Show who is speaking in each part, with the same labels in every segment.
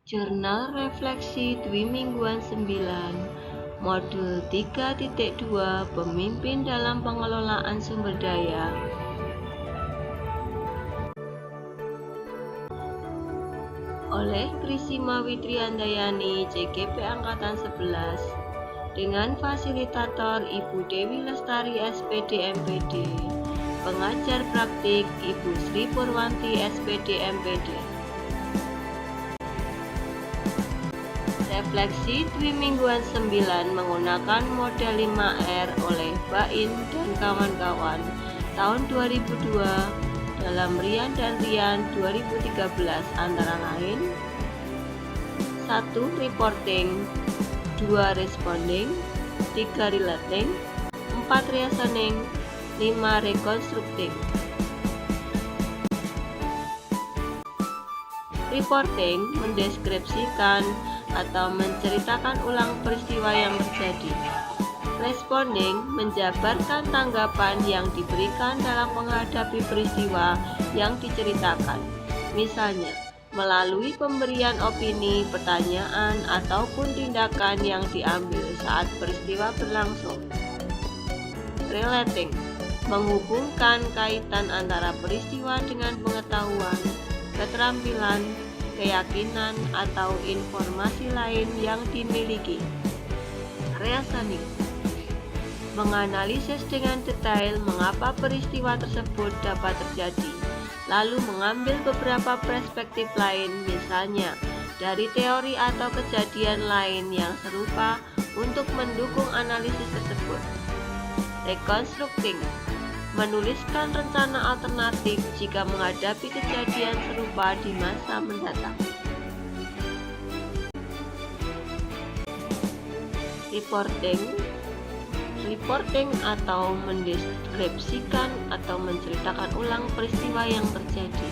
Speaker 1: Jurnal Refleksi Dwimingguan 9, Modul 3.2 Pemimpin dalam Pengelolaan Sumber Daya. Oleh Krisima Witriandayani, CGP Angkatan 11, dengan fasilitator Ibu Dewi Lestari SPD MPD, pengajar praktik Ibu Sri Purwanti SPD MPD. Refleksi Dwimingguan 9 menggunakan model 5R oleh Bain dan kawan-kawan tahun 2002 dalam Rian dan Rian 2013, antara lain: 1. Reporting, 2. Responding, 3. Relating, 4. Reasoning, 5. Reconstructing. Reporting mendeskripsikan atau menceritakan ulang peristiwa yang terjadi. Responding menjabarkan tanggapan yang diberikan dalam menghadapi peristiwa yang diceritakan, misalnya melalui pemberian opini, pertanyaan, ataupun tindakan yang diambil saat peristiwa berlangsung. Relating menghubungkan kaitan antara peristiwa dengan pengetahuan, keterampilan, keyakinan, atau informasi lain yang dimiliki. Reasoning menganalisis dengan detail mengapa peristiwa tersebut dapat terjadi, lalu mengambil beberapa perspektif lain, misalnya dari teori atau kejadian lain yang serupa, untuk mendukung analisis tersebut. Reconstructing menuliskan rencana alternatif jika menghadapi kejadian serupa di masa mendatang. Reporting atau mendeskripsikan atau menceritakan ulang peristiwa yang terjadi.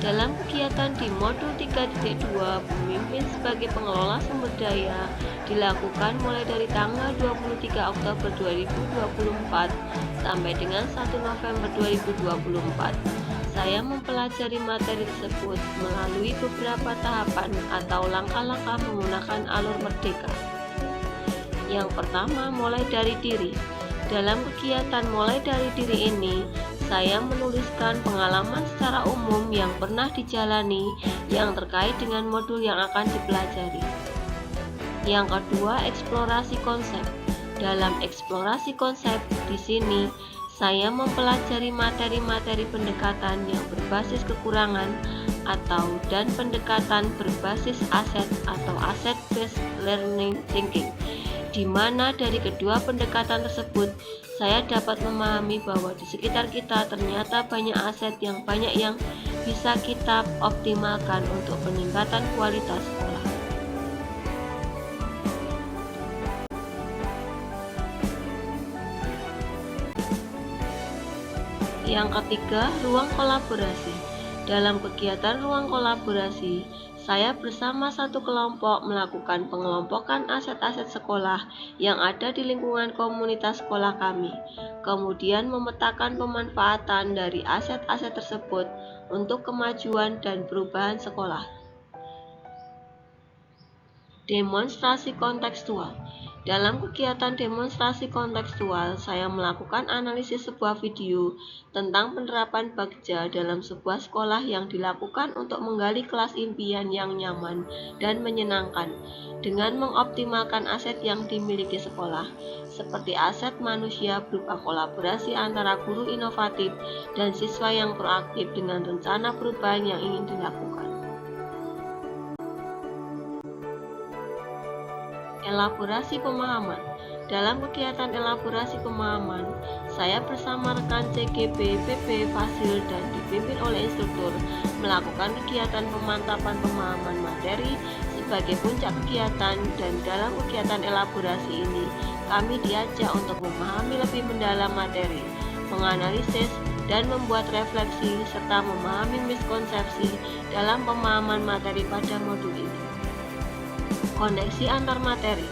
Speaker 1: Dalam kegiatan di modul 3.2 Pemimpin sebagai Pengelola Sumber Daya dilakukan mulai dari tanggal 23 Oktober 2024 sampai dengan 1 November 2024. Saya mempelajari materi tersebut melalui beberapa tahapan atau langkah-langkah menggunakan alur merdeka. Yang pertama, mulai dari diri. Dalam kegiatan mulai dari diri ini, saya menuliskan pengalaman secara umum yang pernah dijalani yang terkait dengan modul yang akan dipelajari. Yang kedua, eksplorasi konsep. Dalam eksplorasi konsep, di sini saya mempelajari materi-materi pendekatan yang berbasis kekurangan dan pendekatan berbasis aset atau asset-based learning thinking, di mana dari kedua pendekatan tersebut saya dapat memahami bahwa di sekitar kita ternyata banyak aset yang bisa kita optimalkan untuk peningkatan kualitas sekolah. Yang ketiga, ruang kolaborasi. Dalam kegiatan ruang kolaborasi, saya bersama satu kelompok melakukan pengelompokan aset-aset sekolah yang ada di lingkungan komunitas sekolah kami, kemudian memetakan pemanfaatan dari aset-aset tersebut untuk kemajuan dan perubahan sekolah. Demonstrasi kontekstual. Dalam kegiatan demonstrasi kontekstual, saya melakukan analisis sebuah video tentang penerapan Bagja dalam sebuah sekolah yang dilakukan untuk menggali kelas impian yang nyaman dan menyenangkan dengan mengoptimalkan aset yang dimiliki sekolah, seperti aset manusia berupa kolaborasi antara guru inovatif dan siswa yang proaktif dengan rencana perubahan yang ingin dilakukan. Elaborasi pemahaman. Dalam kegiatan elaborasi pemahaman, saya bersama rekan CGP, PP, Fasil, dan dipimpin oleh instruktur melakukan kegiatan pemantapan pemahaman materi sebagai puncak kegiatan, dan dalam kegiatan elaborasi ini kami diajak untuk memahami lebih mendalam materi, menganalisis, dan membuat refleksi serta memahami miskonsepsi dalam pemahaman materi pada modul ini. Koneksi antar materi.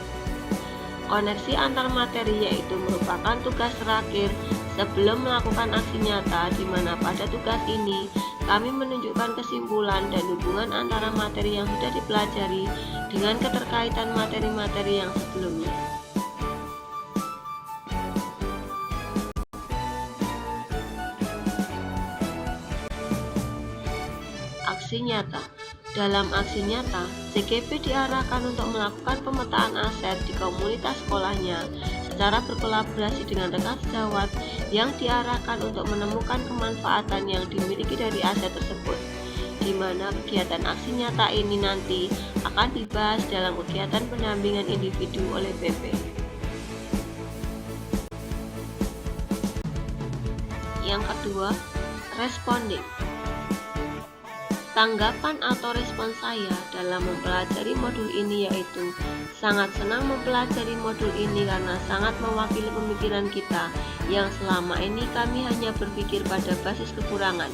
Speaker 1: Koneksi antar materi yaitu merupakan tugas terakhir sebelum melakukan aksi nyata, di mana pada tugas ini kami menunjukkan kesimpulan dan hubungan antara materi yang sudah dipelajari dengan keterkaitan materi-materi yang sebelumnya. Aksi nyata. Dalam aksi nyata, CGP diarahkan untuk melakukan pemetaan aset di komunitas sekolahnya secara berkolaborasi dengan rekan sejawat yang diarahkan untuk menemukan kemanfaatan yang dimiliki dari aset tersebut, di mana kegiatan aksi nyata ini nanti akan dibahas dalam kegiatan pendampingan individu oleh PP. Yang kedua, responding. Tanggapan atau respon saya dalam mempelajari modul ini yaitu sangat senang mempelajari modul ini karena sangat mewakili pemikiran kita yang selama ini kami hanya berpikir pada basis kekurangan,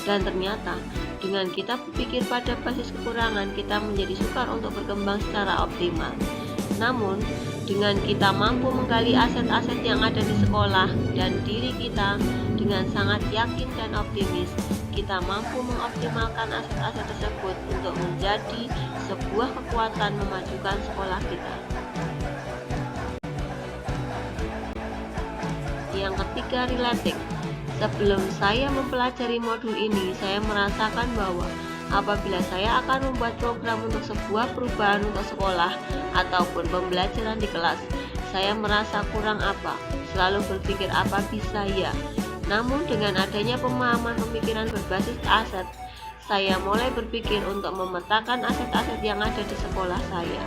Speaker 1: dan ternyata dengan kita berpikir pada basis kekurangan kita menjadi sukar untuk berkembang secara optimal. Namun dengan kita mampu menggali aset-aset yang ada di sekolah dan diri kita dengan sangat yakin dan optimis, kita mampu mengoptimalkan aset-aset tersebut untuk menjadi sebuah kekuatan memajukan sekolah kita. Yang ketiga, relating. Sebelum saya mempelajari modul ini, saya merasakan bahwa apabila saya akan membuat program untuk sebuah perubahan untuk sekolah ataupun pembelajaran di kelas, saya merasa kurang apa, selalu berpikir apa bisa ya. Namun dengan adanya pemahaman pemikiran berbasis aset, saya mulai berpikir untuk memetakan aset-aset yang ada di sekolah saya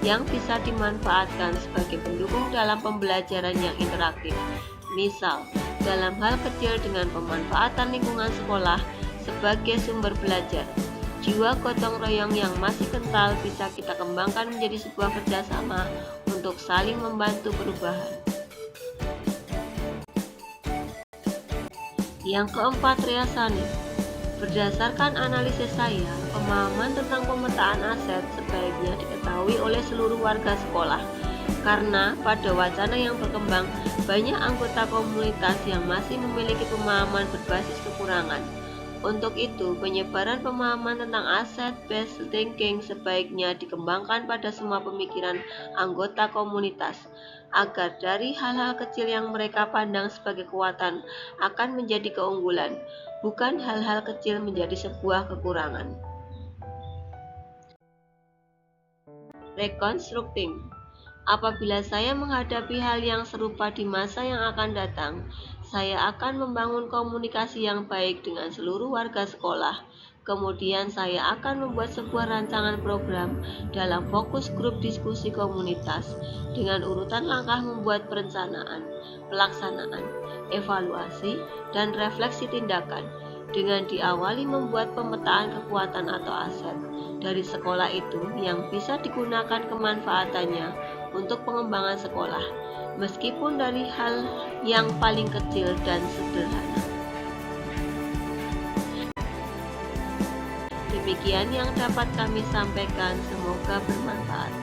Speaker 1: yang bisa dimanfaatkan sebagai pendukung dalam pembelajaran yang interaktif. Misal, dalam hal kecil dengan pemanfaatan lingkungan sekolah sebagai sumber belajar. Jiwa gotong royong yang masih kental bisa kita kembangkan menjadi sebuah kerjasama untuk saling membantu perubahan. Yang keempat, reasoning. Berdasarkan analisis saya, pemahaman tentang pemetaan aset sebaiknya diketahui oleh seluruh warga sekolah. Karena pada wacana yang berkembang, banyak anggota komunitas yang masih memiliki pemahaman berbasis kekurangan. Untuk itu, penyebaran pemahaman tentang asset-based thinking sebaiknya dikembangkan pada semua pemikiran anggota komunitas, agar dari hal-hal kecil yang mereka pandang sebagai kekuatan akan menjadi keunggulan, bukan hal-hal kecil menjadi sebuah kekurangan. Reconstructing. Apabila saya menghadapi hal yang serupa di masa yang akan datang, saya akan membangun komunikasi yang baik dengan seluruh warga sekolah. Kemudian saya akan membuat sebuah rancangan program dalam fokus grup diskusi komunitas dengan urutan langkah membuat perencanaan, pelaksanaan, evaluasi, dan refleksi tindakan, dengan diawali membuat pemetaan kekuatan atau aset dari sekolah itu yang bisa digunakan kemanfaatannya untuk pengembangan sekolah, meskipun dari hal yang paling kecil dan sederhana. Demikian yang dapat kami sampaikan, semoga bermanfaat.